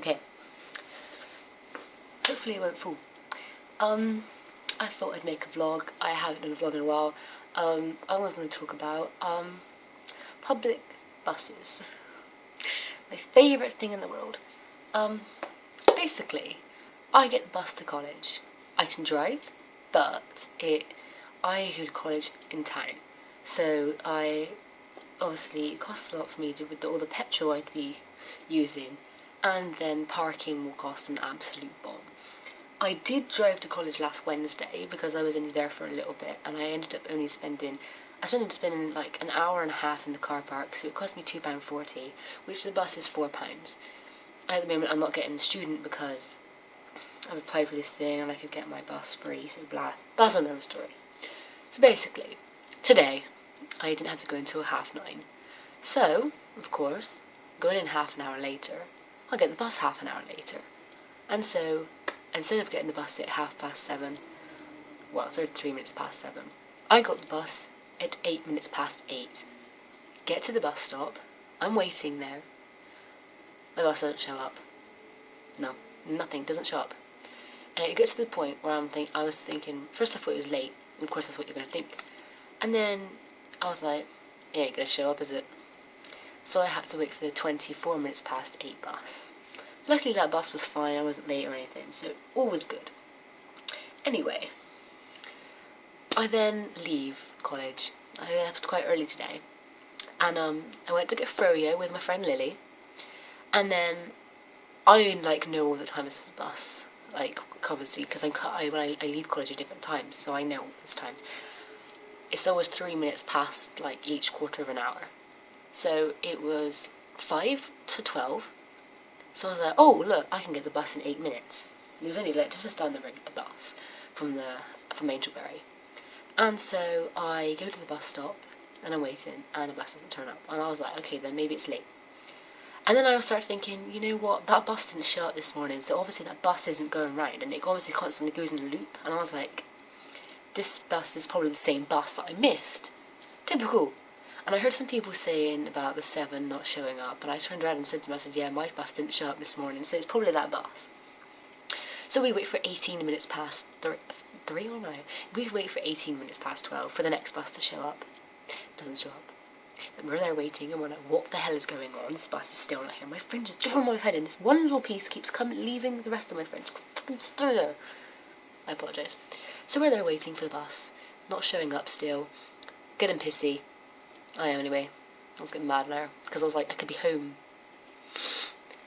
Okay. Hopefully it won't fall. I thought I'd make a vlog. I haven't done a vlog in a while. I was going to talk about public buses. My favourite thing in the world. Basically, I get the bus to college. I can drive, but I go to college in town. So obviously it costs a lot for me with all the petrol I'd be using, and then parking will cost an absolute bomb. I did drive to college last Wednesday because I was only there for a little bit, and I ended up only spending like an hour and a half in the car park, so it cost me £2.40, which the bus is £4. At the moment I'm not getting the student because I've applied for this thing and I could get my bus free, so blah, that's another story. So basically, today I didn't have to go until 9:30. So, of course, going in half an hour later, I'll get the bus half an hour later. And so, instead of getting the bus at 7:30, 33 minutes past 7, I got the bus at 8 minutes past 8. Get to the bus stop, I'm waiting there. My bus doesn't show up. No, nothing, doesn't show up. And it gets to the point where I was thinking, first I thought it was late, and of course that's what you're going to think. And then I was like, it ain't going to show up, is it? So I had to wait for the 24 minutes past 8 bus. Luckily that bus was fine, I wasn't late or anything, so all was good. Anyway, I then leave college. I left quite early today. And I went to get froyo with my friend Lily. And then I know all the times of the bus, obviously, because I leave college at different times, so I know those times. It's always 3 minutes past each quarter of an hour. So it was 5 to 12. So I was like, oh look, I can get the bus in 8 minutes. It was only just down the road, the bus from Angelberry. And so I go to the bus stop and I'm waiting, and the bus doesn't turn up. And I was like, okay, then maybe it's late. And then I started thinking, you know what, that bus didn't show up this morning, so obviously that bus isn't going round, and it obviously constantly goes in a loop. And I was like, this bus is probably the same bus that I missed. Typical. And I heard some people saying about the 7 not showing up, and I turned around and said to them, I said, yeah, my bus didn't show up this morning, so it's probably that bus. So we wait for 18 minutes past 3 or 9. We wait for 18 minutes past 12 for the next bus to show up. It doesn't show up. And we're there waiting, and we're like, what the hell is going on? This bus is still not here. My fringe is just on my head, and this one little piece keeps leaving the rest of my fringe. Still there. I apologise. So we're there waiting for the bus, not showing up still, getting pissy. I am anyway. I was getting mad now, because I was like, I could be home.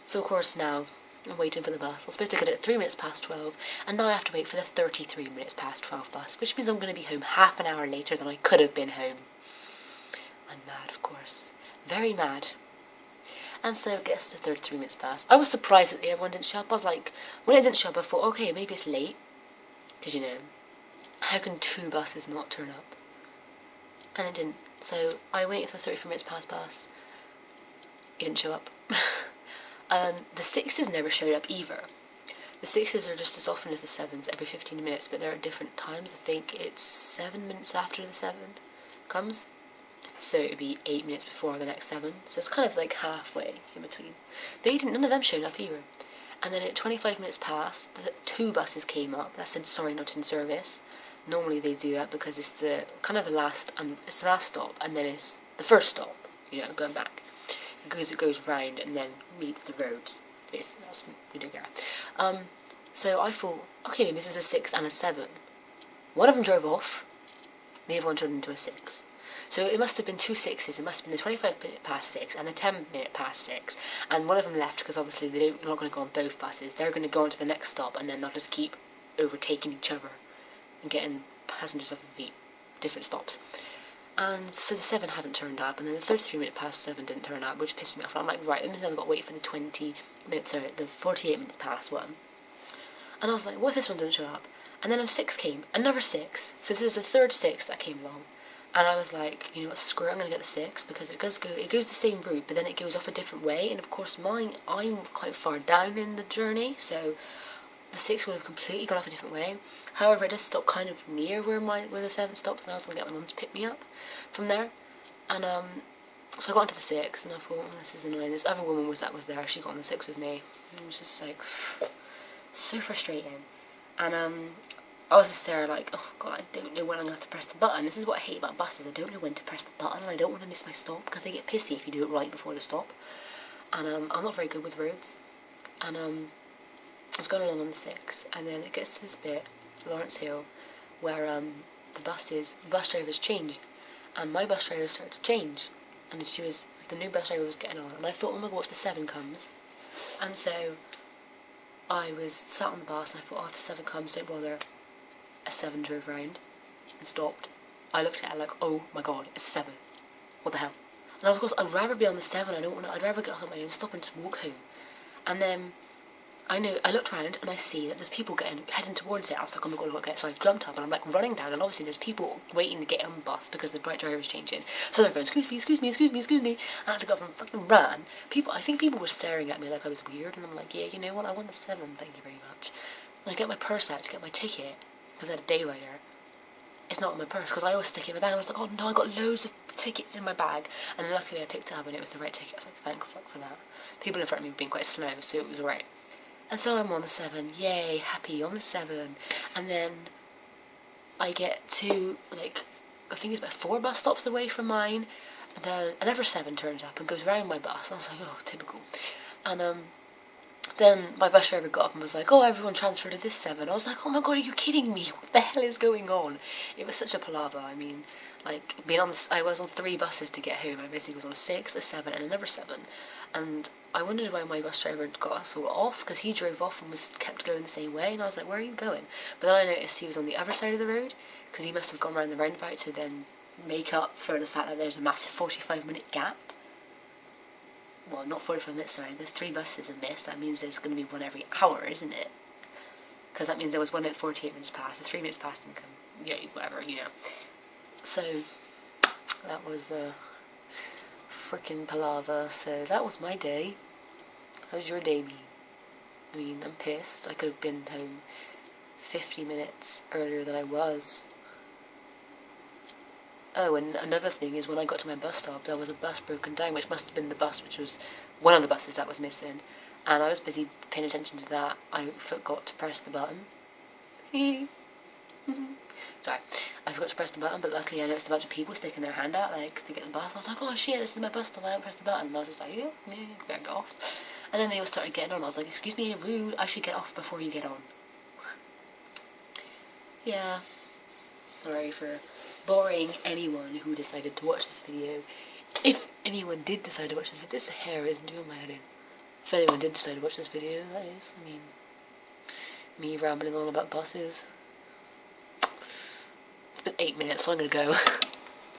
So of course now, I'm waiting for the bus. I was supposed to get it at 3 minutes past 12, and now I have to wait for the 33 minutes past 12 bus, which means I'm going to be home half an hour later than I could have been home. I'm mad, of course. Very mad. And so it gets to 33 minutes past. I was surprised that everyone didn't show up. I was like, when it didn't show up, I thought, okay, maybe it's late. Because, how can 2 buses not turn up? And it didn't. So I waited for the 33 minutes past bus. It didn't show up. The 6s never showed up either. The 6s are just as often as the 7s, every 15 minutes, but they're at different times. I think it's 7 minutes after the 7 comes. So it would be 8 minutes before the next 7. So it's kind of halfway in between. None of them showed up either. And then at 25 minutes past, 2 buses came up that said, sorry, not in service. Normally they do that because it's the last stop, and then it's the first stop, going back. It goes round and then meets the roads. Basically, that's what we do here. So I thought, okay, maybe this is a 6 and a 7. One of them drove off, the other one turned into a 6. So it must have been 2 6s. It must have been the 25 minute past 6 and the 10 minute past 6. And one of them left because obviously they're not going to go on both buses. They're going to go on to the next stop, and then they'll just keep overtaking each other and getting passengers off of different stops. And so the 7 hadn't turned up, and then the 33 minute past 7 didn't turn up, which pissed me off. And I'm like, right, that means I've got to wait for the 48 minutes past one. And I was like, what if this one doesn't show up? And then a 6 came, another 6. So this is the third 6 that came along. And I was like, you know what, screw it, I'm going to get the 6, because it goes the same route, but then it goes off a different way. And of course I'm quite far down in the journey, so the 6 would have completely gone off a different way. However, it does stop kind of near where the 7 stops, and I was going to get my mum to pick me up from there. And So I got into the 6 and I thought, oh, this is annoying. This other woman was there, she got on the 6 with me. It was just like, so frustrating. And I was just there like, oh god, I don't know when I'm going to have to press the button. This is what I hate about buses. I don't know when to press the button and I don't want to miss my stop because they get pissy if you do it right before the stop. And I'm not very good with roads. And I was going along on the 6 and then it gets to this bit, Lawrence Hill, where the bus drivers change. And my bus driver started to change. And the new bus driver was getting on. And I thought, oh my god, if the 7 comes. And so I was sat on the bus and I thought, oh, if the 7 comes, don't bother. A 7 drove round and stopped. I looked at it like, oh my god, it's a 7. What the hell? And of course, I'd rather be on the 7. I'd rather get home and stop and just walk home. And then I looked around and I see that there's people heading towards it. I was like, oh my god, okay. So I jumped up and I'm like running down, and obviously there's people waiting to get on the bus because the bright driver is changing. So they're going, excuse me, excuse me, excuse me, excuse me. And I had to go up and fucking run. I think people were staring at me like I was weird, and I'm like, yeah, you know what? I want the 7, thank you very much. And I get my purse out to get my ticket because I had a day rider. It's not in my purse because I always stick it in my bag. And I was like, oh no, I got loads of tickets in my bag, and then luckily I picked it up and it was the right ticket. I was like, thank fuck for that. People in front of me were being quite slow, so it was alright. And so I'm on the 7, yay, happy on the 7. And then I get to, like, I think it's about 4 bus stops away from mine. And then another 7 turns up and goes round my bus. And I was like, oh, typical. And then my bus driver got up and was like, oh, everyone transferred to this 7. I was like, oh my god, are you kidding me? What the hell is going on? It was such a palaver. I mean, like, I was on 3 buses to get home. I basically was on a 6, a 7 and another 7. And I wondered why my bus driver got us all off, because he drove off and kept going the same way, and I was like, where are you going? But then I noticed he was on the other side of the road, because he must have gone around the roundabout to then make up for the fact that there's a massive 45-minute gap. Well, not 45 minutes, sorry, the 3 buses have missed. That means there's going to be one every hour, isn't it? Because that means there was one at 48 minutes past, the 3 minutes past didn't come, yeah, whatever, you know. So, that was freaking palaver. So that was my day. How's your day been? I mean, I'm pissed. I could have been home 50 minutes earlier than I was. Oh, and another thing is when I got to my bus stop, there was a bus broken down, which must have been the bus which was one of the buses that was missing. And I was busy paying attention to that. I forgot to press the button. Sorry, I forgot to press the button, but luckily I noticed a bunch of people sticking their hand out, like, to get the bus. I was like, oh shit, this is my bus stop, I haven't pressed the button. And I was just like, yeah, better get off. And then they all started getting on. I was like, excuse me, rude, I should get off before you get on. Yeah, sorry for boring anyone who decided to watch this video. If anyone did decide to watch this video, this hair is doing my head in. If anyone did decide to watch this video, that is, I mean, me rambling on about buses. It's been 8 minutes, so I'm gonna go.